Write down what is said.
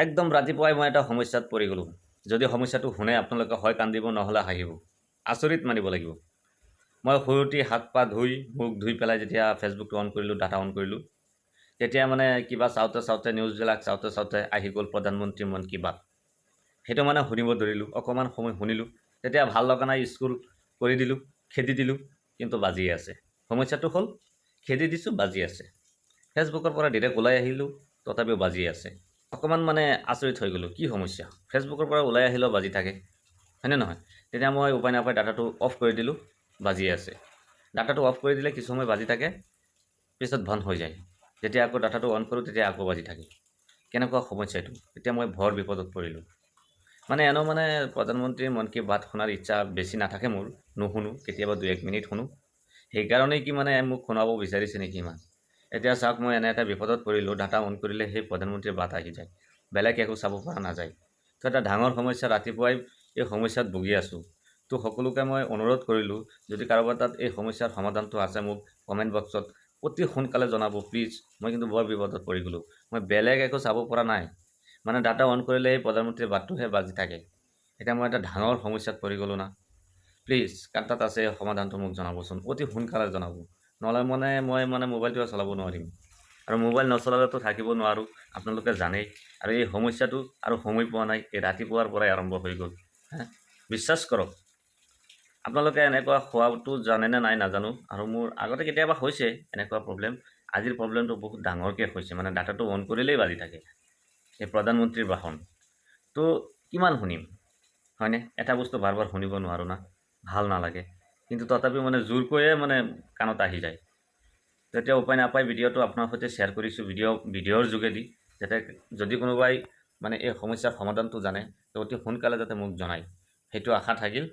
একদম ৰাতিপুৱাই মই এটা সমস্যাত পৰি গ'লোঁ। যদি সমস্যাটো শুনে আপোনালোকে হয় কান্দিব নহ'লে হাঁহিব। আচৰিত মানিব লাগিব। মই শুই উঠি হাত পা ধুই মুখ ধুই পেলাই যেতিয়া ফেচবুকটো অন কৰিলোঁ, ডাটা অন কৰিলোঁ, তেতিয়া মানে কিবা চাওঁতে নিউজবিলাক চাওঁতে আহি গ'ল প্ৰধানমন্ত্ৰী মন কী বাত। সেইটো মানে শুনিব ধৰিলোঁ, অকণমান সময় শুনিলোঁ। তেতিয়া ভাল লগা নাই, স্কুল কৰি দিলোঁ, খেদি দিলোঁ, কিন্তু বাজিয়ে আছে। সমস্যাটো হ'ল খেদি দিছোঁ, বাজি আছে। ফেচবুকৰ পৰা ডিৰেক্ট ওলাই আহিলোঁ, তথাপিও বাজি আছে। অকণমান মানে আচৰিত হৈ গ'লোঁ, কি সমস্যা? ফেচবুকৰ পৰা ওলাই আহিলেও বাজি থাকে, হয়নে নহয়? তেতিয়া মই উপায় নাপায় ডাটাটো অফ কৰি দিলোঁ, বাজিয়ে আছে। ডাটাটো অফ কৰি দিলে কিছু সময় বাজি থাকে, পিছত বন্ধ হৈ যায়। যেতিয়া আকৌ ডাটাটো অন কৰোঁ, তেতিয়া আকৌ বাজি থাকে। কেনেকুৱা সমস্যা এইটো? এতিয়া মই ভৰ বিপদত পৰিলোঁ। মানে এনেও মানে প্ৰধানমন্ত্ৰীৰ মন কী বাত শুনাৰ ইচ্ছা বেছি নাথাকে মোৰ, নুশুনো, কেতিয়াবা 2-1 মিনিট শুনো। সেইকাৰণেই কি মানে মোক শুনাব বিচাৰিছে নেকি ইমান? এতিয়া চাওক, মই এনে এটা বিপদত পৰিলোঁ, ডাটা অন কৰিলে সেই প্ৰধানমন্ত্ৰীৰ বাত আহি যায়, বেলেগ একো চাব পৰা নাযায়। তো এটা ডাঙৰ সমস্যা, ৰাতিপুৱাই এই সমস্যাত ভুগি আছোঁ। তো সকলোকে মই অনুৰোধ কৰিলোঁ, যদি কাৰোবাৰ তাত এই সমস্যাৰ সমাধানটো আছে মোক কমেণ্ট বক্সত অতি সোনকালে জনাব প্লিজ। মই কিন্তু বৰ বিপদত পৰি গ'লোঁ। মই বেলেগ একো চাব পৰা নাই, মানে ডাটা অন কৰিলে এই প্ৰধানমন্ত্ৰীৰ বাতটোহে বাজি থাকে। এতিয়া মই এটা ডাঙৰ সমস্যাত পৰি গ'লোঁ না। প্লিজ কাৰ তাত আছে এই সমাধানটো মোক জনাবচোন, অতি সোনকালে জনাব। নহ'লে মই মোবাইলটো চলাব নোৱাৰিম, আৰু মোবাইল নচলালেতো থাকিব নোৱাৰোঁ, আপোনালোকে জানেই। আৰু এই সমস্যাটো আৰু সময় পোৱা নাই, এই ৰাতিপুৱাৰ পৰাই আৰম্ভ হৈ গ'ল। বিশ্বাস কৰক, আপোনালোকে এনেকুৱা হোৱাটো জানেনে নাই নাজানো, আৰু মোৰ আগতে কেতিয়াবা হৈছে এনেকুৱা প্ৰব্লেম। আজিৰ প্ৰব্লেমটো বহুত ডাঙৰকৈ হৈছে, মানে ডাটাটো অন কৰিলেই বাজি থাকে এই প্ৰধানমন্ত্ৰীৰ ভাষণ। তো কিমান শুনিম, হয়নে? এটা বস্তু বাৰ বাৰ শুনিব নোৱাৰোঁ না, ভাল নালাগে, কিন্তু তথাপিও মানে জোৰকৈয়ে মানে কাণত আহি যায়। তেতিয়া উপায় নাপায় ভিডিঅ'টো আপোনাৰ সৈতে শ্বেয়াৰ কৰিছোঁ, ভিডিঅ'ৰ যোগেদি, যাতে যদি কোনোবাই মানে এই সমস্যাৰ সমাধানটো জানে তো অতি সোনকালে যাতে মোক জনায়, সেইটো আশা থাকিল।